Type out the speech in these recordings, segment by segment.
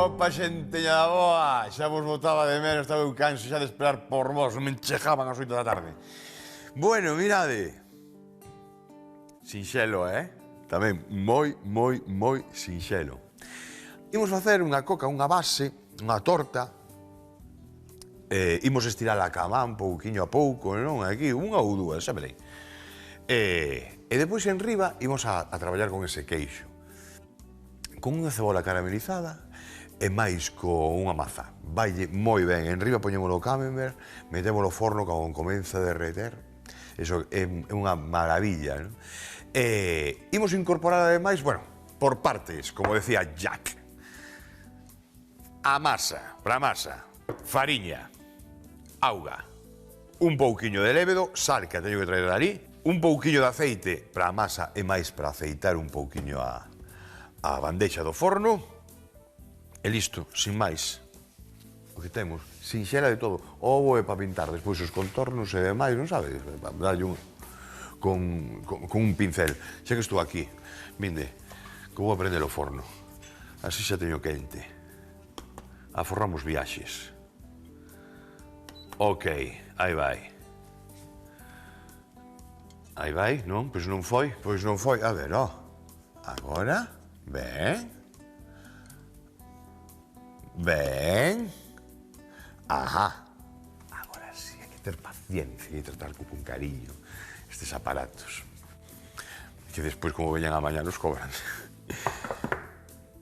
Opa, xenteña boa! Xa vos botaba de menos, estaba eu canso xa de esperar por vos, me enchejaban as 8 da tarde. Bueno, mirade. Sinxelo, Tamén moi sinxelo. Imos facer unha coca, unha base, unha torta. Imos estirar a cama un pouquiño a pouco, non? Aquí, unha ou dúas, xa verei. E depois en riba imos a traballar con ese queixo. Con unha cebola caramelizada e máis con unha mazá. Vaille moi ben. En riba poñémolo o camembert, metémolo ao forno cando comeza a derreter. Eso é unha maravilla, non? Imos incorporar ademais, bueno, por partes, como decía Jack. A masa, para a masa, fariña, auga, un pouquiño de lévedo, sal que teño que traer dali, un pouquiño de aceite para a masa e máis para aceitar un pouquiño a bandeixa do forno, e listo, sin máis. O que temos, sinxela de todo. Ovo é para pintar despois os contornos e demais, non sabes? Dalle con un pincel. Xa que estou aquí, vinde, que vou a prender o forno. Así xa teño quente. Aforramos viaxes. Ok, aí vai. Aí vai, non? Pois non foi, pois non foi. A ver, ó. Agora, ben. Ben. Ajá. Agora sí, hai que ter paciencia e tratar con cariño estes aparatos. Que despois, como veñan a mañá, nos cobran.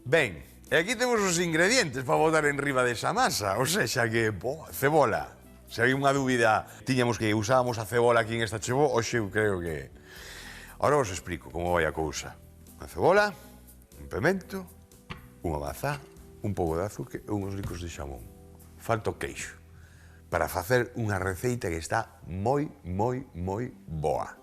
Ben, e aquí temos os ingredientes para botar en riba desa masa. O sexa que, cebola. Se hai unha dúbida, tiñamos que usábamos a cebola aquí en esta chevó, hoxe eu creo que... Ahora vos explico como vai a cousa. Unha cebola, un pimento, unha mazá, un pouco de azuque e uns ricos de xamón. Falta o queixo para facer unha receita que está moi boa.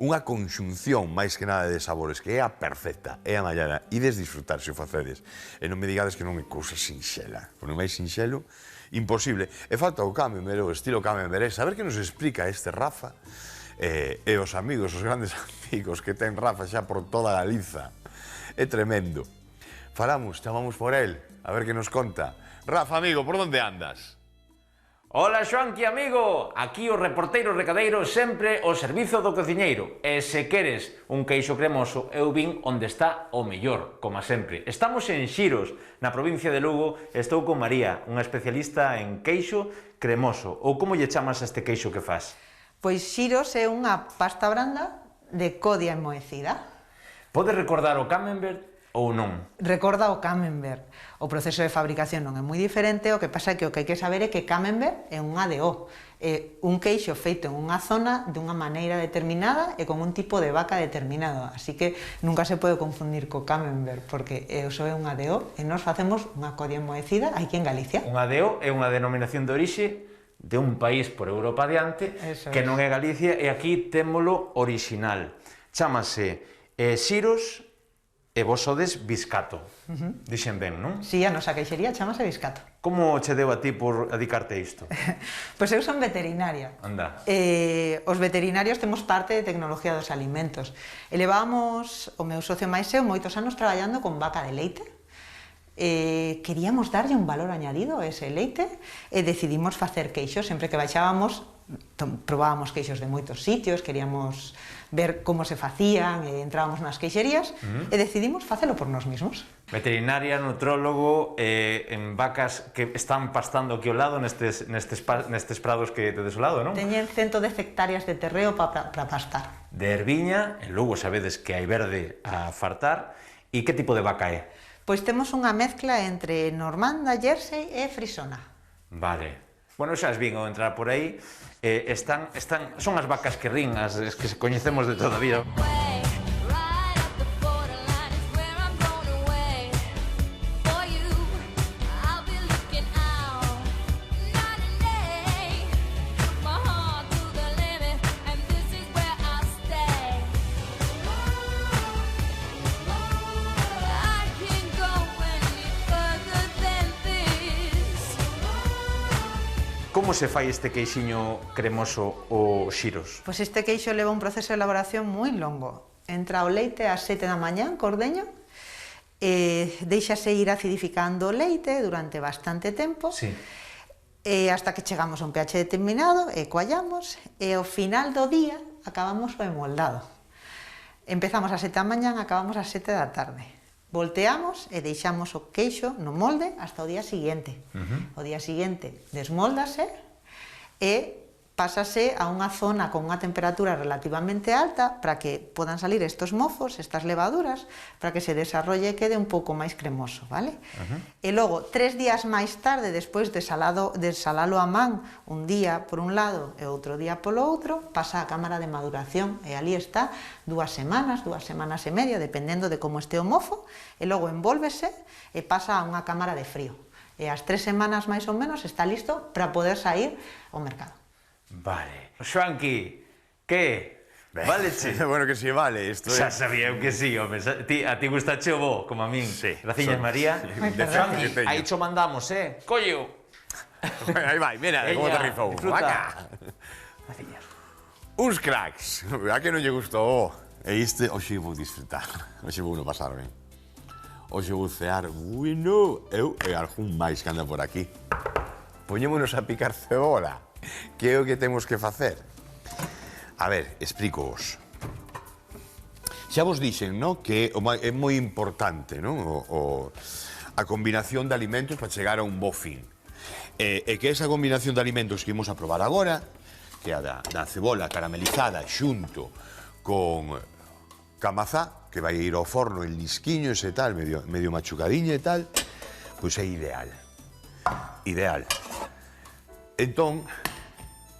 Unha conxunción, máis que nada, de sabores que é a perfecta, é a mallada. Ides disfrutar se o facedes. E non me digades que non é cousa sinxela. Por non máis sinxelo, imposible. E falta o camembert, o estilo camembert. A ver que nos explica este Rafa e os amigos, os grandes amigos que ten Rafa xa por toda Galiza. É tremendo. Chamamos por el, a ver que nos conta. Rafa, amigo, por onde andas? Ola, Xoanqui, amigo! Aquí o reporteiro recadeiro sempre ao servizo do cociñeiro. E se queres un queixo cremoso, eu vin onde está o mellor, como sempre. Estamos en Xiros, na provincia de Lugo, e estou con María, unha especialista en queixo cremoso. Ou como lle chamas a este queixo que faz? Pois Xiros é unha pasta branda de codia enmoecida. Podes recordar o camembert ou non? Recorda o camembert. O proceso de fabricación non é moi diferente, o que pasa é que o que hai que saber é que camembert é un ADO, é un queixo feito en unha zona de unha maneira determinada e con un tipo de vaca determinado, así que nunca se pode confundir co camembert, porque eso é un ADO e nós facemos unha codia enmoecida aquí en Galicia. Un ADO é unha denominación de orixe de un país por Europa adiante que non é Galicia, e aquí témolo original. Chámase Xiros e vos sodes Biscato. Dixen ben, non? Si, a nosa queixería chamase Biscato. Como che deu a ti por dedicarte a isto? Pois eu son veterinaria. Anda. Os veterinarios temos parte de tecnología dos alimentos. E levábamos, o meu socio máis eu, moitos anos traballando con vaca de leite. Queríamos darlle un valor añadido a ese leite e decidimos facer queixos. Sempre que baixábamos, probábamos queixos de moitos sitios, queríamos ver como se facían, e entrábamos nas queixerías e decidimos facelo por nós mesmos. Veterinaria, nutrólogo, en vacas que están pastando aquí ao lado nestes prados que tedes ao lado, non? Teñen 110 hectáreas de terreo para pastar. De erviña, en Lugo sabedes que hai verde a fartar. E que tipo de vaca é? Pois temos unha mezcla entre normanda, jersey e frisona. Vale. Bueno, xa as vin ao entrar por aí. Son as vacas que rin, as que coñecemos de toda a vida. Como se fai este queixiño cremoso o Xiros? Pois este queixo leva un proceso de elaboración moi longo. Entra o leite ás 7 da mañá, cordeño, Deixase ir acidificando o leite durante bastante tempo, Sí. Hasta que chegamos a un pH determinado, e coallamos, e ao final do día acabamos o emoldado. Empezamos ás 7 da mañán, acabamos ás 7 da tarde. Volteamos e deixamos o queixo no molde hasta o día seguinte. O día seguinte desmóldase e pásase a unha zona con unha temperatura relativamente alta para que podan salir estos mofos, estas levaduras, para que se desarrolle e quede un pouco máis cremoso, vale? E logo, 3 días máis tarde, despois de salalo a man, un día por un lado e outro día polo outro, pasa a cámara de maduración e ali está 2 semanas e media, dependendo de como este o mofo, e logo envólvese e pasa a unha cámara de frío. E ás 3 semanas máis ou menos está listo para poder sair ao mercado. Vale. Xoanqui, que? Vale, che? Bueno, que si vale isto, Xa sabía eu que sí, home. A ti gustache o bo, como a min. Sí. Graciñas, María. De Xoanqui, que teño. aí cho mandamos, Collo. Aí vai, mira, como te rifou. Disfruta. Vaca. Graciñas. Uns cracks. A que non lle gustou? E este, hoxe vou disfrutar. Hoxe vou non pasar ben. Hoxe vou cear, bueno, eu e algún máis que anda por aquí. Poñémonos a picar cebola, que é o que temos que facer. A ver, explico-vos. Xa vos dixen, no, que é moi importante, no, a combinación de alimentos para chegar a un bo fin. E que esa combinación de alimentos que imos a probar agora, que é a da cebola caramelizada xunto con camazá, que vai ir ao forno en lisquiños e tal, medio machucadiño e tal, pois é ideal. Ideal. Entón,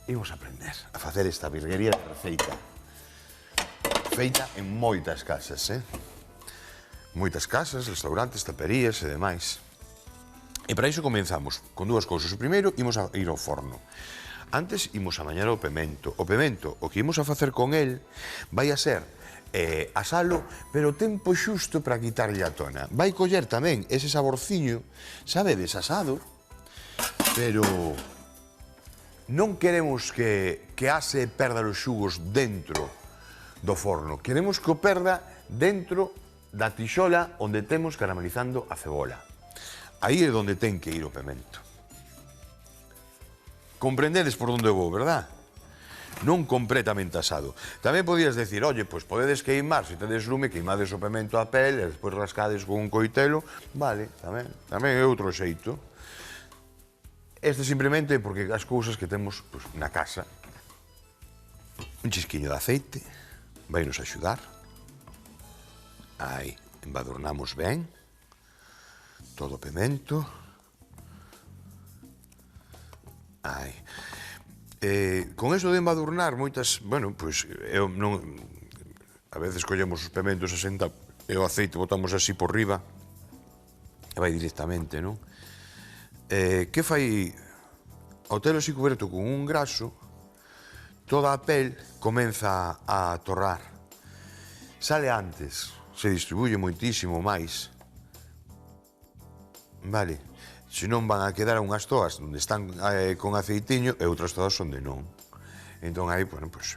imos aprender a facer esta virguería de receita. Feita en moitas casas, Moitas casas, restaurantes, taperías e demais. E para iso comenzamos con 2 cousas. O primeiro, imos a ir ao forno. Antes, imos a mañar o pemento. O pemento, o que imos a facer con el, vai a ser asalo, pero o tempo xusto para quitarlle a tona. Vai coller tamén ese saborciño, sabedes, asado, pero non queremos que ase e perda os xugos dentro do forno. Queremos que o perda dentro da tixola onde temos caramelizando a cebola. Aí é onde ten que ir o pemento. Comprendedes por onde vou, verdad? Non completamente asado. Tamén podías decir, oye, pois podedes queimar, se tedes lume, queimades o pemento a pel e despois rascades con un coitelo. Vale, tamén é outro xeito. Este simplemente porque as cousas que temos pois, na casa. Un chisquiño de aceite vai nos axudar. Aí, embadurnamos ben todo o pemento. Aí. Con eso de embadurnar moitas, bueno, pois eu non a veces collemos os pementos e o aceite botamos así por riba e vai directamente, non? Que fai ao telo así coberto con un graso, toda a pel comeza a torrar. Sale antes, se distribuye moitísimo máis. Vale, se non van a quedar unhas toas onde están con aceitiño e outras toas onde non. Entón aí, bueno, pois,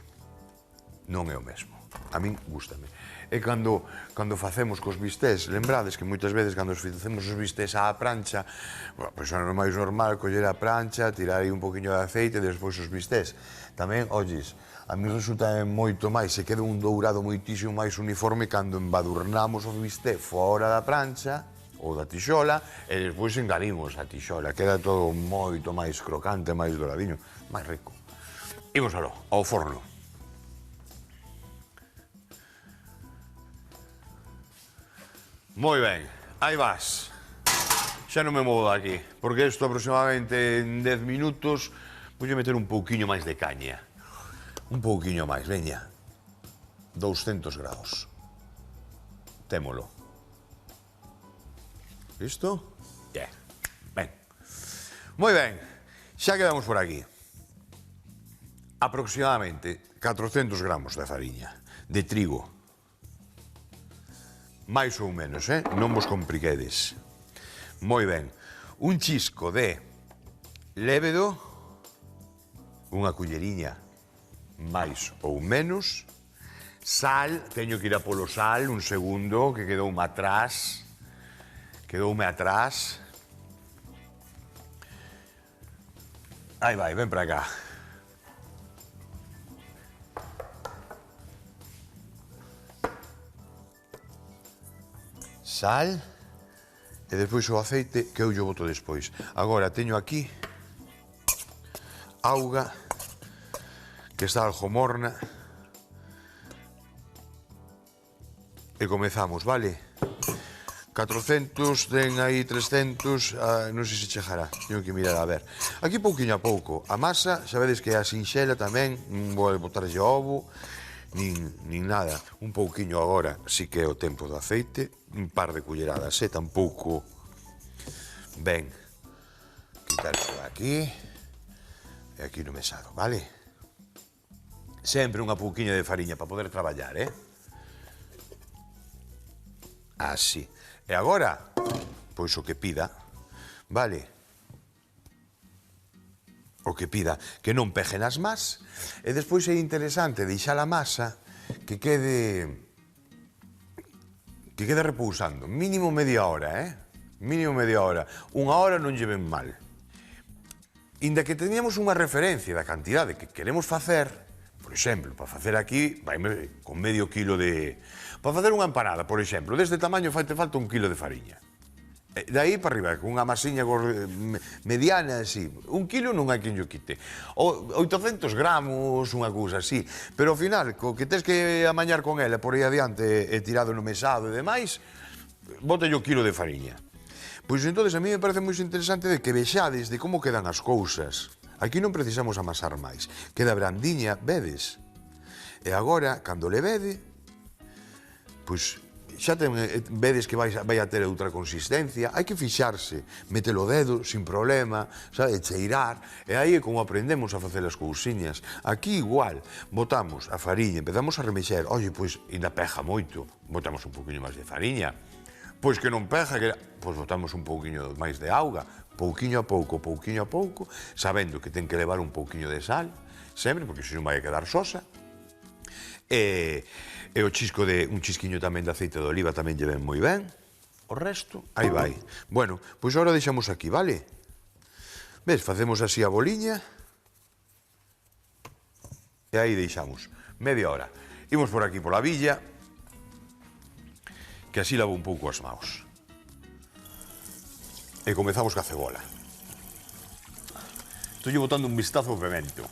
non é o mesmo. A min gústame. E cando facemos cos bistés, lembrades que moitas veces cando facemos os bistés á prancha, pois é o máis normal coller a prancha, tirar aí un poquinho de aceite e despois os bistés. Tamén, olles, a mí resulta moito máis, se queda un dourado moitísimo máis uniforme cando embadurnamos o bisté fora da prancha ou da tixola e despois engarimos a tixola. Queda todo moito máis crocante, máis douradiño, máis rico. Imos ao forno. Moi ben, aí vas. Xa non me movo daqui, porque isto aproximadamente en 10 minutos vou meter un pouquiño máis de caña. Un pouquiño máis, veña. 200 grados. Témolo. Listo? Ben. Moi ben, xa quedamos por aquí. Aproximadamente 400 gramos de fariña, de trigo. máis ou menos, non vos compliquedes. Moi ben, un chisco de lévedo, unha culleriña máis ou menos, sal, teño que ir a polo sal, un segundo, que quedou atrás, Quedoume atrás. Aí vai, ven para cá. Sal. E despois o aceite que eu lle boto despois. Agora teño aquí auga que está algo morna. E comezamos, vale? 400, ten aí 300, non sei se chegará, teño que mirar a ver. Aquí pouquiño a pouco, a masa, xa vedes que é a sinxela tamén, non vou botarlle ovo, nin nada. Un pouquiño agora, si que é o tempo do aceite, un par de culleradas, tampouco. Ben, quitar isto de aquí, e aquí no mesado, vale? Sempre unha pouquiña de fariña para poder traballar, Así. E agora, pois o que pida, vale? O que pida, que non peje nas más, e despois é interesante deixar a masa que quede repousando, mínimo media hora, Mínimo media hora. Unha hora non lle ven mal. Inda que teníamos unha referencia da cantidade que queremos facer, por exemplo, para facer aquí, vaime con medio kilo de... Para facer unha empanada, por exemplo, deste tamaño te falta 1 kilo de fariña. De aí para arriba, con unha masiña mediana, así. 1 kilo non hai quen yo quite. 800 gramos, unha cousa así. Pero ao final, co que tes que amañar con ela por aí adiante e tirado no mesado e demais, bótalle o kilo de fariña. Pois entonces a mí me parece moi interesante de que vexades de como quedan as cousas. Aquí non precisamos amasar máis. Queda brandiña, vedes? E agora, cando le vede, pois xa vedes que vai a ter outra consistencia. Hai que fixarse, meter o dedo sin problema, sabe, cheirar. E aí é como aprendemos a facer as cousiñas. Aquí igual, botamos a fariña, empezamos a remexer. Oye, pois, ainda peja moito. Botamos un poquinho máis de fariña. Pois que non peja, pois botamos un pouquiño máis de auga, pouquiño a pouco, sabendo que ten que levar un pouquiño de sal, sempre, porque senón vai a quedar sosa. E un chisquiño tamén de aceite de oliva tamén lle ven moi ben. O resto, aí vai. Bueno, pois agora deixamos aquí, vale? Ves, facemos así a boliña. E aí deixamos media hora. Imos por aquí pola villa, que así lavo un pouco as maus. E comezamos ca cebola. Estou botando un vistazo ao pemento.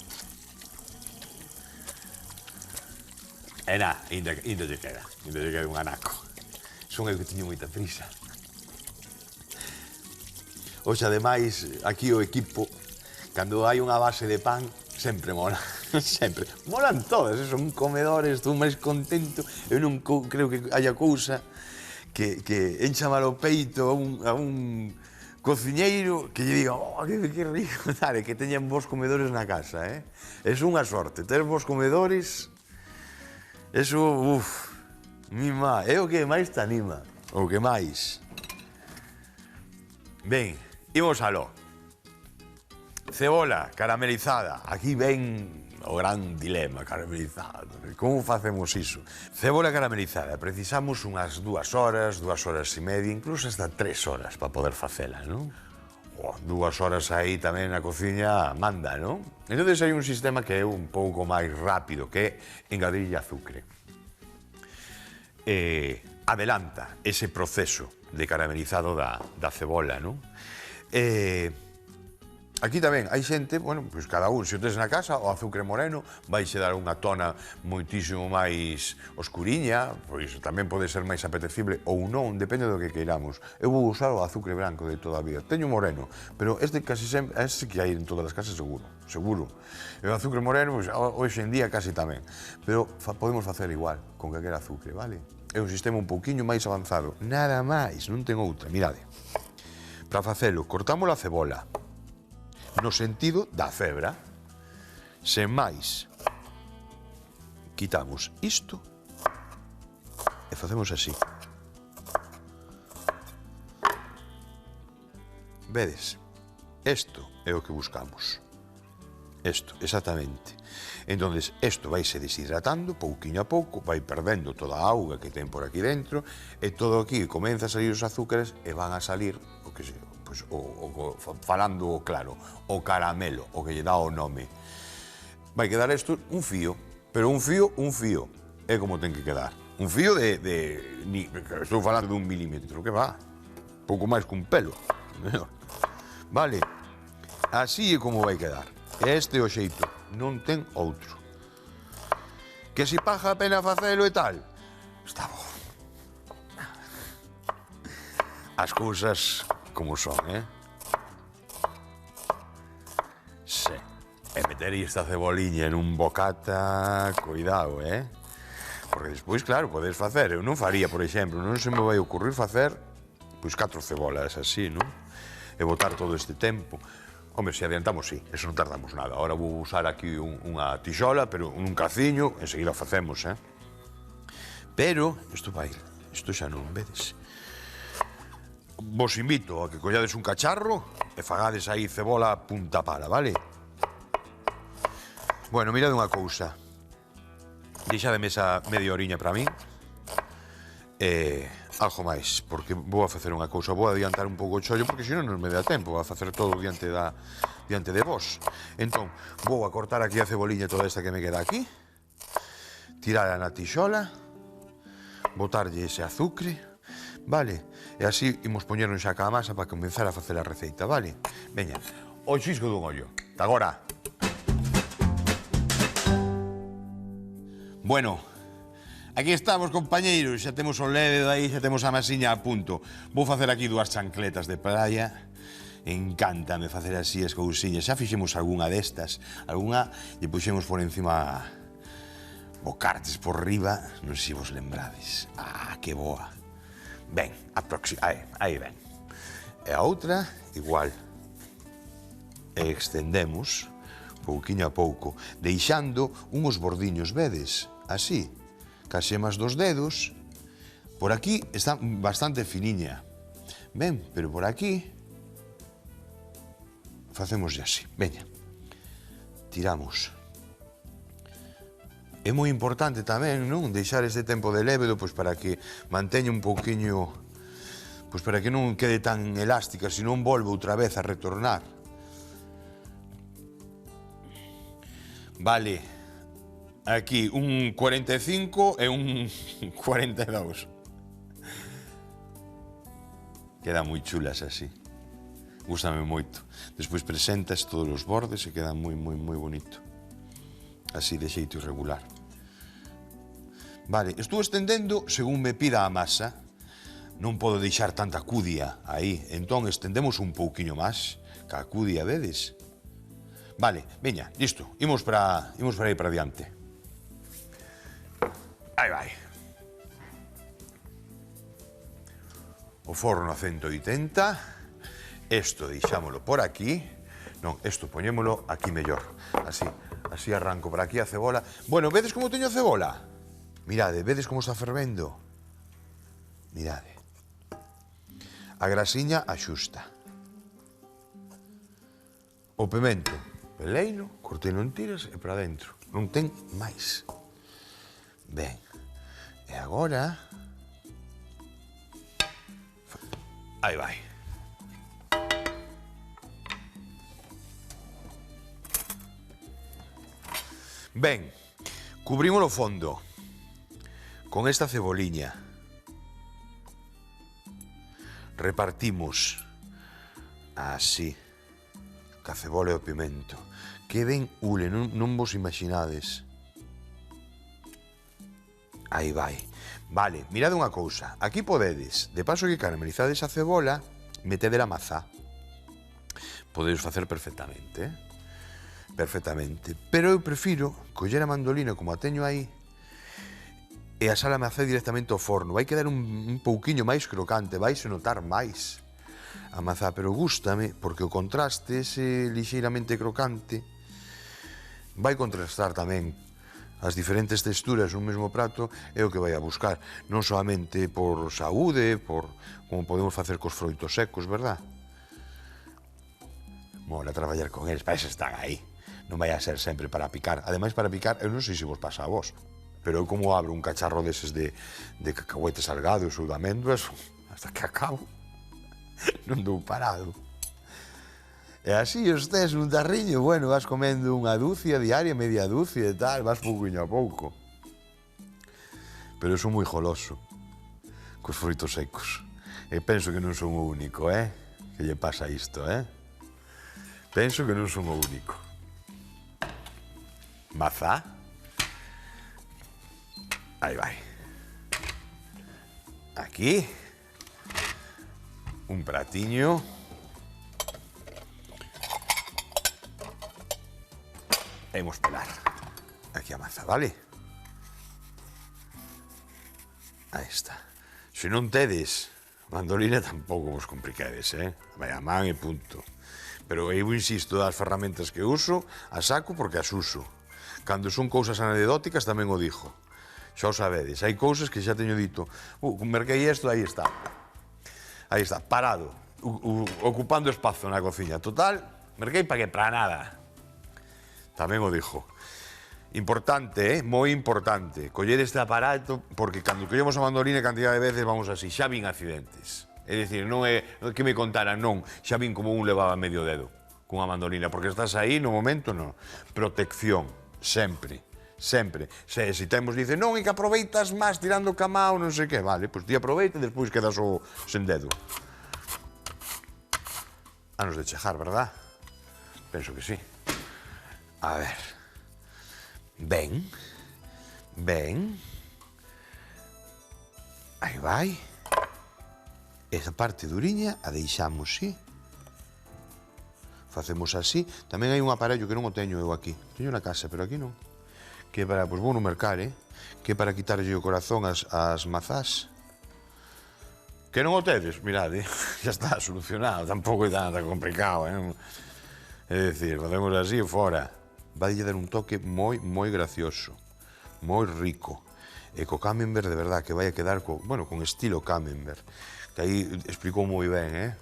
E na, ainda lle queda un anaco. Son eu que teño moita prisa. Oxe, ademais, aquí o equipo, cando hai unha base de pan, sempre mola. Sempre. Molan todas, son comedores, estou máis contento. Eu non creo que haya cousa que encha mal o peito a un cociñeiro que lle diga, que rico, dale, que teñan vos comedores na casa, É unha sorte, ter vos comedores, eso, mima, é o que máis te anima, o que máis. Ben, imos aló. Cebola caramelizada, aquí ven o gran dilema, caramelizado. Como facemos iso? Cebola caramelizada, precisamos unhas 2 horas, 2 horas e media, incluso hasta 3 horas para poder facela, non? 2 horas aí tamén na cociña manda, non? Entón hai un sistema que é un pouco máis rápido, que é engadirlle azucre. Adelanta ese proceso de caramelizado da cebola, non? Aquí tamén hai xente, bueno, pois cada un, se o tes na casa, o azucre moreno vaixe dar unha tona moitísimo máis oscuriña, pois tamén pode ser máis apetecible ou non, depende do que queiramos. Eu vou usar o azucre branco de toda a vida. Teño moreno, pero este casi sempre, este que hai en todas as casas seguro. E o azucre moreno, pois, hoxe en día casi tamén. Pero podemos facer igual, con calquera azucre, vale? É un sistema un pouquiño máis avanzado. Nada máis, non ten outra, mirade. Para facelo, cortamos a cebola no sentido da cebra. Sen máis, quitamos isto e facemos así. Vedes? Isto é o que buscamos. Isto, exactamente. Entonces, isto vai se deshidratando, pouquiño a pouco, vai perdendo toda a auga que ten por aquí dentro, e todo aquí comeza a salir os azúcares e van a salir, o que sei, pois, falando claro, o caramelo, o que lle dá o nome. Vai quedar isto un fío, pero un fío, é como ten que quedar. Un fío estou falando de 1 milímetro, que va, pouco máis cun pelo, vale, así é como vai quedar. Este é o xeito, non ten outro. Que si paga a pena facelo e tal, está bo. As cousas como son, Sí. E meter esta ceboliña en un bocata, cuidado, Porque despois, claro, podes facer. Eu non faría, por exemplo, non se me vai ocurrir facer pois 4 cebolas así, non? E botar todo este tempo. Home, se adiantamos, sí, eso non tardamos nada. Ahora vou usar aquí unha tixola, pero un caciño, enseguida facemos, Pero, isto xa non, vedes? Vos invito a que collades un cacharro e fagades aí cebola punta pala, vale? Bueno, mirade unha cousa. Deixa de mesa media horiña para min. Algo máis, porque vou a facer unha cousa, vou adiantar un pouco o chollo, porque senón non me dá tempo a facer todo diante de vos. Entón, vou a cortar aquí a ceboliña toda esta que me queda aquí, tirala na tixola, botarlle ese azucre, vale? E así imos poñernos xa ca masa para comenzar a facer a receita, vale? Veña, o chisco dun ollo. Ata agora. Bueno, aquí estamos, compañeiros, xa temos o levedo aí, xa temos a masiña a punto. Vou facer aquí 2 chancletas de praia. Encántame facer así as cousiñas. Xa fixemos algunha destas, algunha lle puxemos por encima bocartes por riba, non sei se vos lembrades. Que boa. Ben, aí ven. E a outra, igual. E extendemos, pouquiño a pouco, deixando uns bordiños, vedes? Así. Cas xemas dos dedos, por aquí está bastante finiña. Ben, pero por aquí facemos así. Veña, tiramos. É moi importante tamén, non? Deixar este tempo de lévedo, pois para que manteña un pouquiño, pois para que non quede tan elástica, se non volve outra vez a retornar. Vale. Aquí un 45 e un 42. Quedan moi chulas así. Gústame moito. Despois presentas todos os bordes e quedan moi bonito. Así de xeito irregular. Vale, estou estendendo según me pida a masa. Non podo deixar tanta cudia aí. Entón estendemos un pouquiño máis. Ca cudia, vedes? Vale, veña, listo. Imos para aí para diante. Aí vai. O forno a 180. Isto deixámolo por aquí. Non, isto poñémolo aquí mellor. Así arranco por aquí a cebola. Bueno, vedes como teño a cebola? Mirade, vedes como está fervendo? Mirade. A grasiña axusta. O pemento, peleino, corteino en tiras e para dentro. Non ten máis. Ben. E agora... Aí vai. Ben, cubrimos o fondo con esta ceboliña. Repartimos así, ca cebola e o pimento. Queden ule, non vos imaginades. Aí vai. Vale, mirade unha cousa. Aquí podedes, de paso que caramelizades a cebola, metedela a mazá. Podedes facer perfectamente, perfectamente. Pero eu prefiro coller a mandolina como a teño aí e asar a mazá directamente ao forno. Vai quedar un pouquiño máis crocante, vais notar máis a mazá, pero gústame porque o contraste, ese lixeiramente crocante, vai contrastar tamén as diferentes texturas dun mesmo prato é o que vai a buscar, non solamente por saúde, como podemos facer cos froitos secos, verdad? Mola traballar con eles, para eso están aí. Non vai a ser sempre para picar. Ademais, para picar, eu non sei se vos pasa a vos, pero eu como abro un cacharro deses de cacahuetes salgados ou de amêndoas, hasta que acabo, non dou parado. E así os tes un tarriño, bueno, vas comendo unha dúcia diaria, media dúcia e tal, vas pouquinho a pouco. Pero eu son moi goloso cos frutos secos. E penso que non son o único, que lle pasa isto, Penso que non son o único. Mazá. Aí vai. Aquí. Un pratiño. E imos pelar. Aquí a maza, vale? Aí está. Se non tedes mandolina, tampouco vos compliquedes, Vai a man e punto. Pero eu insisto das ferramentas que uso, a saco porque as uso. Cando son cousas anecdóticas tamén o dixo. Xa o sabedes, hai cousas que xa teño dito. Merquei isto, aí está. Aí está, parado, ocupando espazo na cociña. Total, merquei para que? Para nada. Tamén o dixo. Importante, moi importante, coller este aparato, porque cando collemos a mandolina cantidad de veces vamos así, xa vin accidentes. É dicir, non é que me contaran, non, xa vin como un levaba medio dedo cunha mandolina, porque estás aí no momento, non. Protección, sempre, sempre. Se temos, dice, non, é que aproveitas máis tirando camao, non sei que, vale, pois ti aproveita e despois quedas o sen dedo. Anos de chejar, verdad? Penso que sí. A ver. Ben. Ben. Aí vai. Esa parte duriña a deixamos, sí. Facemos así. Tamén hai un aparello que non o teño eu aquí. Teño na casa, pero aquí non. Que para, pois vou no mercar, que para quitarlle o corazón ás mazás. Que non o tedes, mirade, xa está solucionado, tampouco é tan complicado, É dicir, facemos así e fora. Vai dar un toque moi, moi gracioso, moi rico. E co camembert, de verdad, que vai a quedar con estilo camembert. Que aí explicou moi ben,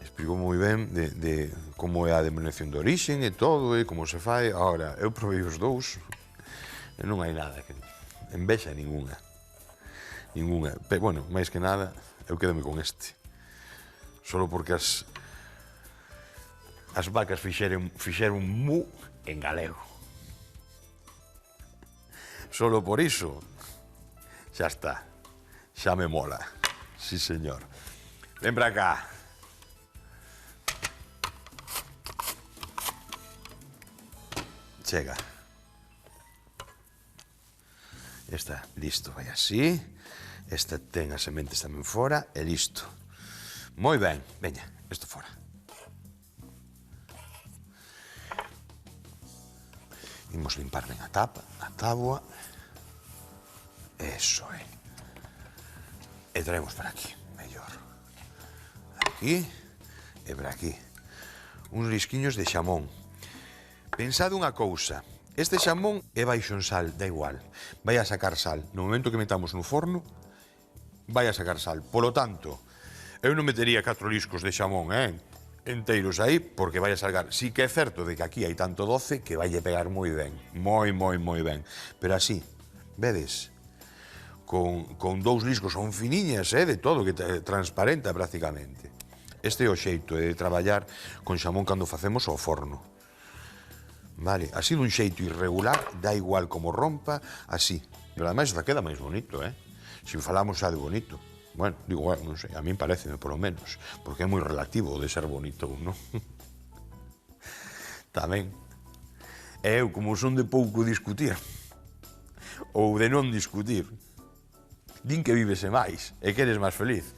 Explicou moi ben de como é a denominación de orixen e todo, e como se fai. Ahora, eu provei os dous e non hai nada, envexa ninguna. Ninguna. Pero, bueno, máis que nada, eu quedome con este. Solo porque as vacas fixeron mu en galego. Solo por iso, xa está. Xa me mola. Sí, señor. Ven para cá. Chega. Está listo, vai así. Esta ten as sementes tamén fora e listo. Moi ben, veña, isto fora. Imos limpar ben a tapa, a táboa. Eso é. E traemos para aquí, mellor. Aquí e para aquí. Uns risquiños de xamón. Pensade unha cousa. Este xamón é baixo en sal, da igual. Vai a sacar sal. No momento que metamos no forno, vai a sacar sal. Polo tanto, eu non metería 4 liscos de xamón, enteiros aí, porque vai a salgar. Sí que é certo de que aquí hai tanto doce que vai a pegar moi ben. Moi, moi, moi ben. Pero así, vedes, con 2 liscos son finiñas, de todo, que transparenta prácticamente. Este é o xeito de traballar con xamón cando facemos ao forno. Vale, así dun xeito irregular, dá igual como rompa, así. Pero ademais esta queda máis bonito, Se falamos xa de bonito. Bueno, digo, non sei, a min pareceme, polo menos, porque é moi relativo de ser bonito, non? Tamén. E eu, como son de pouco discutir, ou de non discutir, din que vívese máis e que eres máis feliz.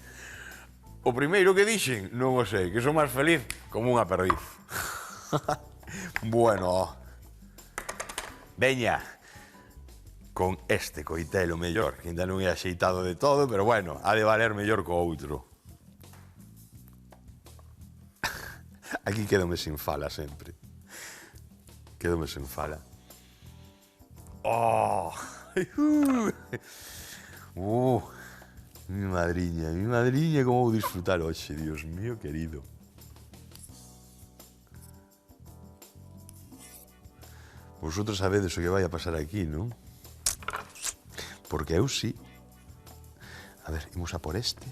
O primeiro que dixen, non o sei, que son máis feliz como unha perdiz. Bueno, veña, con este coitelo mellor, que ainda non é axeitado de todo, pero bueno, ha de valer mellor co outro. Aquí quedome sin fala sempre. Quedome sin fala. Oh! Mi madriña, como vou disfrutar hoxe, Dios mío querido. Vosotros sabedes o que vai a pasar aquí, non? Porque eu sí. A ver, imos a por este.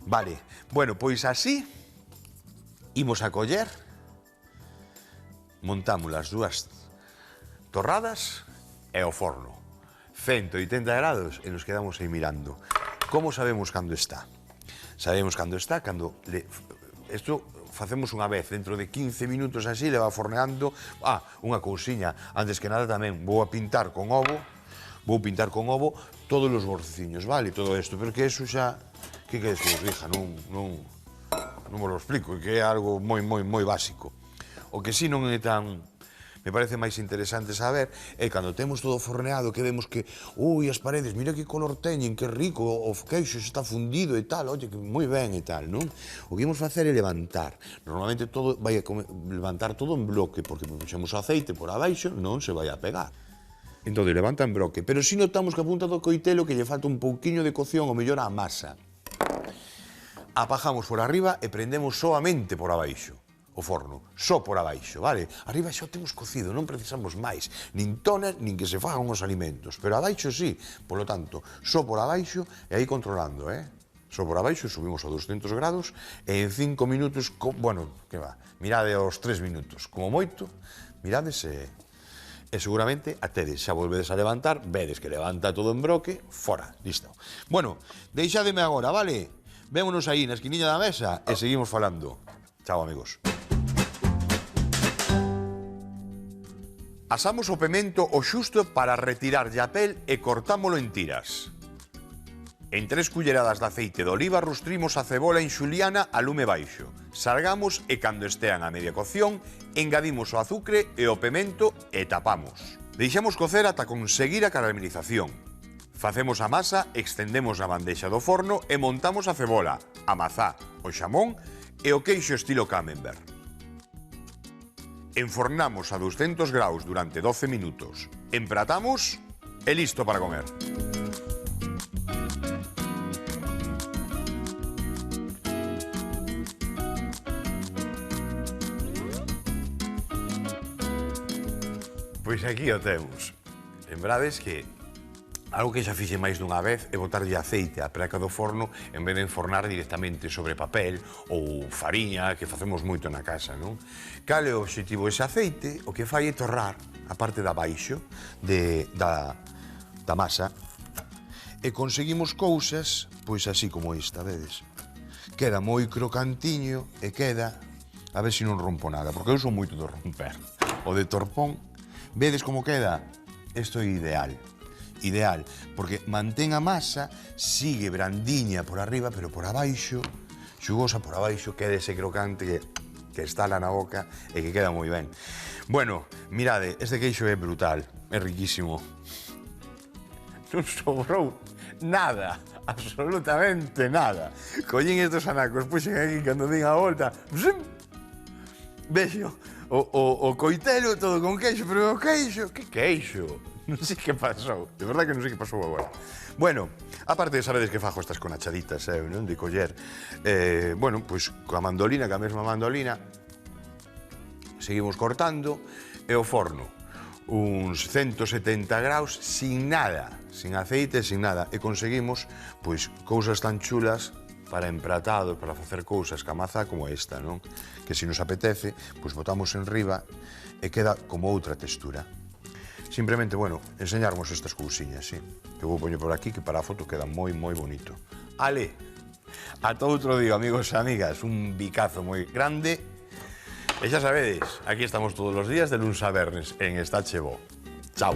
Vale, bueno, pois así imos a coller, montamos as dúas torradas e o forno. 180 grados e nos quedamos aí mirando. Como sabemos cando está? Sabemos cando está, cando... Isto facemos unha vez, dentro de 15 minutos así, le va forneando. Unha cousiña, antes que nada tamén, vou pintar con ovo todos os borceciños, vale, todo isto, porque eso xa... Que queres que vos dixa? Non vos lo explico, que é algo moi básico. O que si non é tan... Me parece máis interesante saber é cando temos todo forneado que vemos que as paredes, mira que color teñen, que rico, o queixo está fundido e tal, oye, que moi ben e tal, non? O que imos facer é levantar. Normalmente todo vai a levantar todo en bloque, porque puxemos o aceite por abaixo, non se vai a pegar. Entón, levanta en bloque, pero si notamos que a punta do coitelo que lle falta un pouquiño de cocción, ou mellor a masa. Apajamos por arriba e prendemos soamente por abaixo o forno, só por abaixo, vale? Arriba xa o temos cocido, non precisamos máis, nin tonas, nin que se fagan os alimentos, pero abaixo sí, polo tanto, só por abaixo e aí controlando, Só por abaixo, subimos a 200 grados e en 5 minutos, bueno, que va, mirade aos 3 minutos, como moito, mirades e seguramente a tedes, xa volvedes a levantar, vedes que levanta todo en bloque, fora, listo. Bueno, deixádeme agora, vale? Vémonos aí na esquiniña da mesa e seguimos falando. Chao, amigos. Asamos o pemento o xusto para retirarlle a pel e cortámolo en tiras. En 3 culleradas de aceite de oliva rustrimos a cebola en xuliana a lume baixo. Sargamos e cando estean a media cocción, engadimos o azucre e o pemento e tapamos. Deixamos cocer ata conseguir a caramelización. Facemos a masa, extendemos a bandexa do forno e montamos a cebola, a mazá, o xamón e o queixo estilo camembert. Enfornamos a 200 graus durante 12 minutos. Empratamos e listo para comer. Pois aquí o temos. Lembrades que algo que xa fixe máis dunha vez é botarlle aceite á praca do forno en vez de enfornar directamente sobre papel ou fariña, que facemos moito na casa, non? Cal é o obxectivo? Ese aceite o que fai é torrar a parte de abaixo da masa e conseguimos cousas, pois así como esta, vedes? Queda moi crocantiño e queda... A ver se non rompo nada, porque eu son moito de romper. O de torpón, vedes como queda? Isto é ideal. Ideal, porque mantén a masa, sigue brandiña por arriba, pero por abaixo, xugosa por abaixo, queda ese crocante que estala na boca e que queda moi ben. Bueno, mirade, este queixo é brutal, é riquísimo. Non sobrou nada, absolutamente nada. Collín estes anacos, puxen aquí cando din a volta, vexo o coitelo todo con queixo, pero o queixo, que queixo? Non sei que pasou, de verdade que non sei que pasou agora. Bueno, aparte de sabedes que fajo estas conachaditas, non? De coller, bueno, pois coa mandolina, coa mesma mandolina, seguimos cortando, e o forno, uns 170 graus, sin nada, sin aceite, sin nada, e conseguimos, pois, cousas tan chulas para empratados, para facer cousas ca mazá como esta, non? Que se nos apetece, pois botamos en riba e queda como outra textura. Simplemente, bueno, enseñarmos estas cousiñas, sí. Que vou poñer por aquí, que para a foto queda moi bonito. Ale, ata outro día, amigos e amigas, un bicazo moi grande. E xa sabedes, aquí estamos todos os días de luns a vernes en Está Che Bo. Chao.